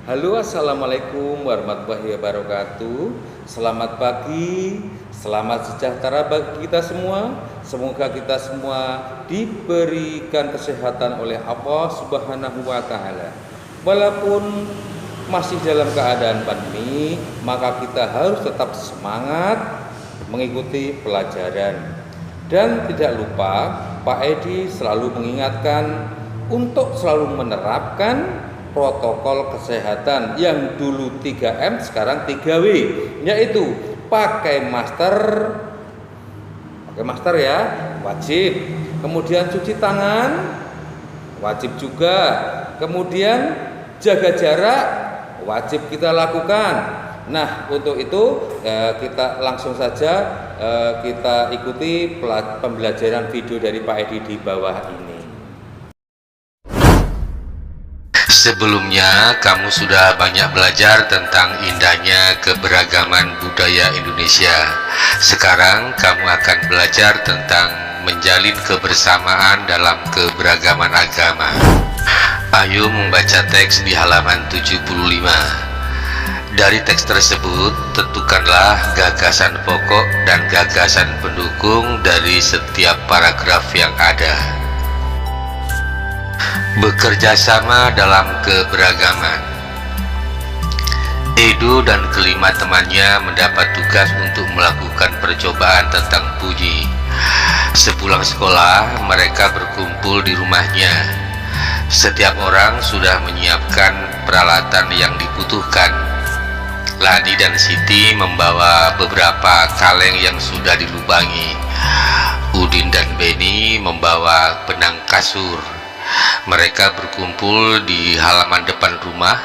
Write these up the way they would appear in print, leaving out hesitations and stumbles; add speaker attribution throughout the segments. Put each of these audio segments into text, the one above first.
Speaker 1: Halo, assalamualaikum warahmatullahi wabarakatuh. Selamat pagi, selamat sejahtera bagi kita semua. Semoga kita semua diberikan kesehatan oleh Allah Subhanahu wa Ta'ala. Walaupun masih dalam keadaan pandemi, maka kita harus tetap semangat mengikuti pelajaran. Dan tidak lupa, Pak Edi selalu mengingatkan untuk selalu menerapkan protokol kesehatan yang dulu 3M sekarang 3W, yaitu pakai masker ya, wajib. Kemudian cuci tangan wajib juga. Kemudian jaga jarak wajib kita lakukan. Nah, untuk itu kita langsung saja kita ikuti pembelajaran video dari Pak Edi di bawah ini.
Speaker 2: Sebelumnya, kamu sudah banyak belajar tentang indahnya keberagaman budaya Indonesia. Sekarang, kamu akan belajar tentang menjalin kebersamaan dalam keberagaman agama. Ayo membaca teks di halaman 75. Dari teks tersebut, tentukanlah gagasan pokok dan gagasan pendukung dari setiap paragraf yang ada. Bekerja sama dalam keberagaman. Edo dan kelima temannya mendapat tugas untuk melakukan percobaan tentang bunyi. Sepulang sekolah, mereka berkumpul di rumahnya. Setiap orang sudah menyiapkan peralatan yang dibutuhkan. Ladi dan Siti membawa beberapa kaleng yang sudah dilubangi. Udin dan Beni membawa benang kasur. Mereka berkumpul di halaman depan rumah.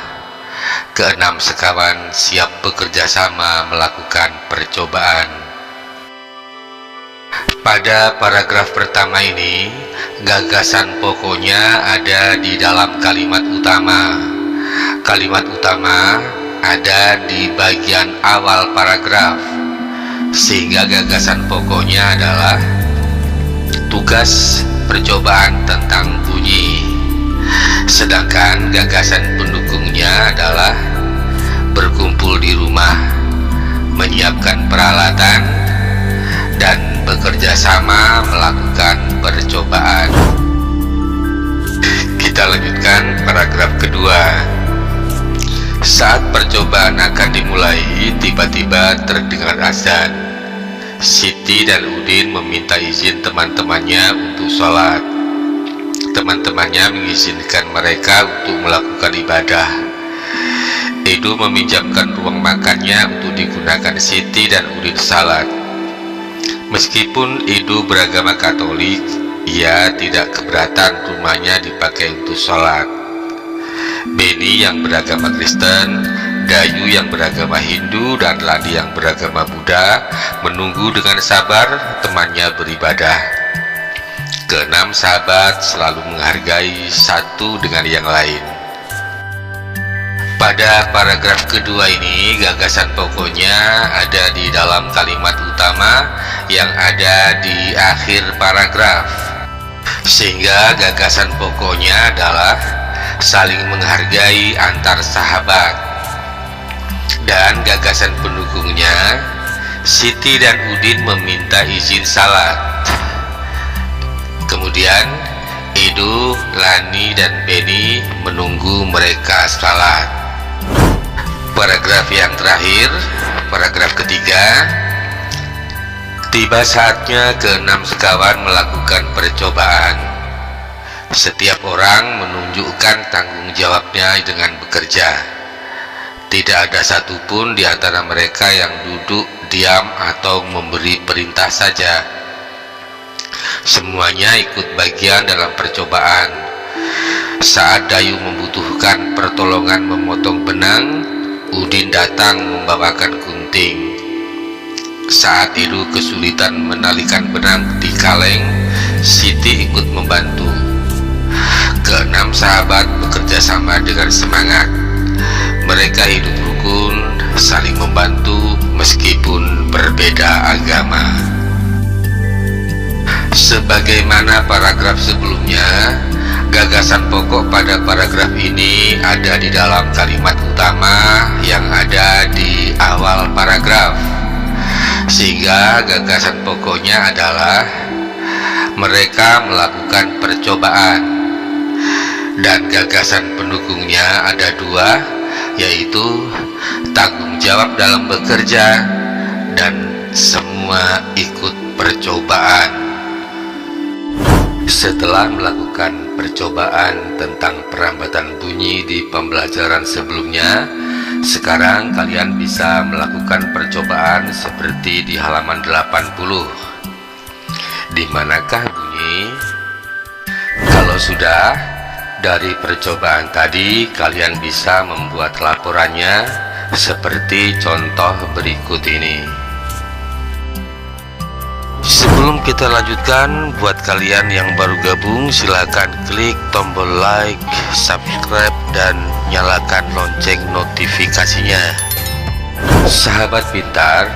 Speaker 2: Keenam sekawan siap bekerja sama melakukan percobaan. Pada paragraf pertama ini, gagasan pokoknya ada di dalam kalimat utama. Kalimat utama ada di bagian awal paragraf, sehingga gagasan pokoknya adalah tugas percobaan tentang bunyi, sedangkan gagasan pendukungnya adalah berkumpul di rumah, menyiapkan peralatan, dan bekerja sama melakukan percobaan. Kita lanjutkan paragraf kedua. Saat percobaan akan dimulai, tiba-tiba terdengar azan. Siti dan Udin meminta izin teman-temannya untuk sholat. Teman-temannya mengizinkan mereka untuk melakukan ibadah. Edo meminjamkan ruang makannya untuk digunakan Siti dan Udin salat. Meskipun Edo beragama Katolik, ia tidak keberatan rumahnya dipakai untuk sholat. Beni yang beragama Kristen, Dayu yang beragama Hindu, dan Ladi yang beragama Buddha menunggu dengan sabar temannya beribadah. Keenam sahabat selalu menghargai satu dengan yang lain. Pada paragraf kedua ini, gagasan pokoknya ada di dalam kalimat utama yang ada di akhir paragraf, sehingga gagasan pokoknya adalah saling menghargai antar sahabat. Dan gagasan pendukungnya, Siti dan Udin meminta izin salat. Kemudian Edo, Lani, dan Beni menunggu mereka salat. Paragraf yang terakhir, paragraf ketiga, tiba saatnya keenam sekawan melakukan percobaan. Setiap orang menunjukkan tanggung jawabnya dengan bekerja. Tidak ada satupun di antara mereka yang duduk diam atau memberi perintah saja. Semuanya ikut bagian dalam percobaan. Saat Dayu membutuhkan pertolongan memotong benang, Udin datang membawakan gunting. Saat Edo kesulitan menalikan benang di kaleng, Siti ikut membantu. Keenam sahabat bekerja sama dengan semangat. Mereka hidup rukun, saling membantu meskipun berbeda agama. Sebagaimana paragraf sebelumnya, gagasan pokok pada paragraf ini ada di dalam kalimat utama. utama yang ada di awal paragraf, sehingga gagasan pokoknya adalah mereka melakukan percobaan, dan gagasan pendukungnya ada dua, yaitu tanggung jawab dalam bekerja dan semua ikut percobaan. Setelah melakukan percobaan tentang perambatan bunyi di pembelajaran sebelumnya, sekarang kalian bisa melakukan percobaan seperti di halaman 80. Di manakah bunyi? Kalau sudah, dari percobaan tadi kalian bisa membuat laporannya seperti contoh berikut ini. Sebelum kita lanjutkan, buat kalian yang baru gabung, silakan klik tombol like, subscribe, dan nyalakan lonceng notifikasinya. Sahabat pintar,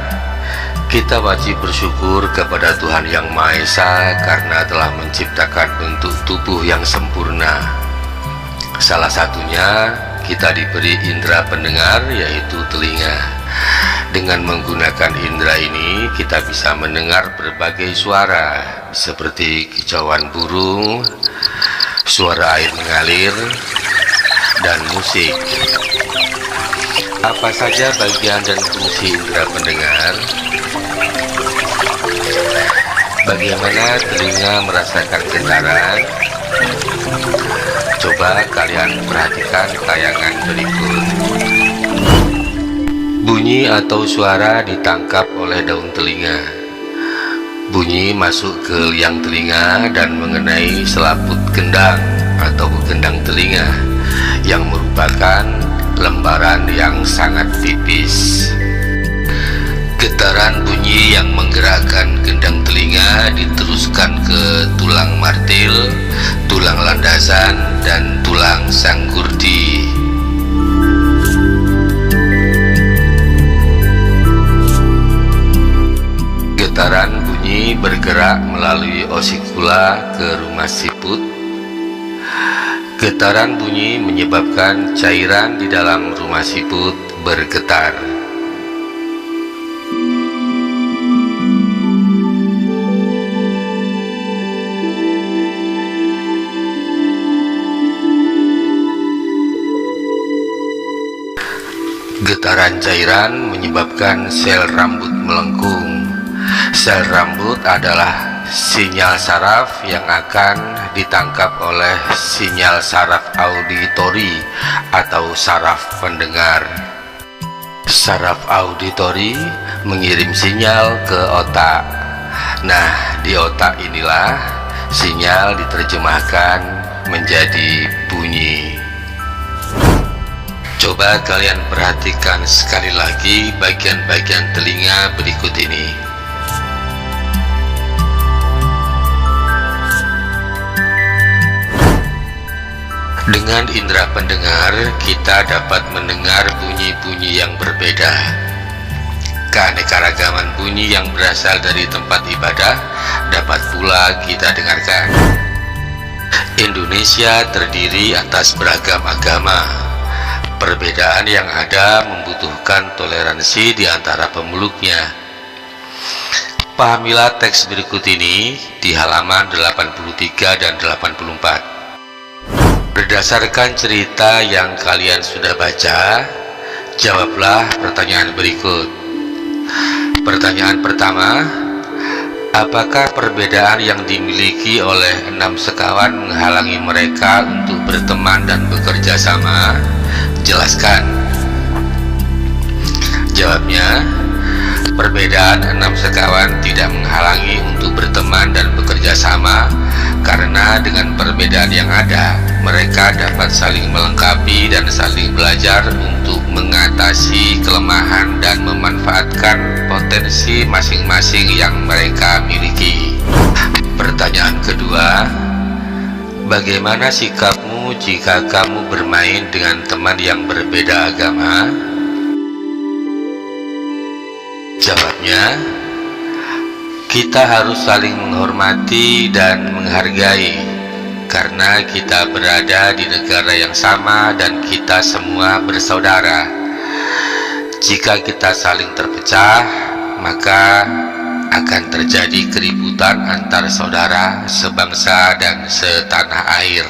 Speaker 2: kita wajib bersyukur kepada Tuhan Yang Maha Esa karena telah menciptakan bentuk tubuh yang sempurna. Salah satunya kita diberi indera pendengar, yaitu telinga. Dengan menggunakan indera ini, kita bisa mendengar berbagai suara seperti kicauan burung, suara air mengalir, dan musik. Apa saja bagian dan fungsi indera pendengar? Bagaimana telinga merasakan getaran? Coba kalian perhatikan tayangan berikut. Bunyi atau suara ditangkap oleh daun telinga. Bunyi masuk ke liang telinga dan mengenai selaput gendang atau gendang telinga yang merupakan lembaran yang sangat tipis. Getaran bunyi yang menggerakkan gendang telinga diteruskan ke tulang martil, tulang landasan, dan tulang sanggurdi. Getaran bunyi bergerak melalui osikula ke rumah siput. Getaran bunyi menyebabkan cairan di dalam rumah siput bergetar. Getaran cairan menyebabkan sel rambut melengkung. Sel rambut adalah sinyal saraf yang akan ditangkap oleh sinyal saraf auditori atau saraf pendengar. Saraf auditori mengirim sinyal ke otak. Nah, di otak inilah sinyal diterjemahkan menjadi bunyi. Coba kalian perhatikan sekali lagi bagian-bagian telinga berikut ini. Dengan indera pendengar, kita dapat mendengar bunyi-bunyi yang berbeda. Keanekaragaman bunyi yang berasal dari tempat ibadah dapat pula kita dengarkan. Indonesia terdiri atas beragam agama. Perbedaan yang ada membutuhkan toleransi di antara pemeluknya. Pahamilah teks berikut ini di halaman 83 dan 84. Berdasarkan cerita yang kalian sudah baca, jawablah pertanyaan berikut. Pertanyaan pertama, apakah perbedaan yang dimiliki oleh 6 sekawan menghalangi mereka untuk berteman dan bekerja sama? Jelaskan. Jawabnya, perbedaan 6 sekawan tidak menghalangi untuk berteman dan bekerja sama, karena dengan perbedaan yang ada, mereka dapat saling melengkapi dan saling belajar untuk mengatasi kelemahan dan memanfaatkan potensi masing-masing yang mereka miliki. Pertanyaan kedua, bagaimana sikapmu jika kamu bermain dengan teman yang berbeda agama? Jawabnya, kita harus saling menghormati dan menghargai, karena kita berada di negara yang sama dan kita semua bersaudara. Jika kita saling terpecah, maka akan terjadi keributan antar saudara sebangsa dan setanah air.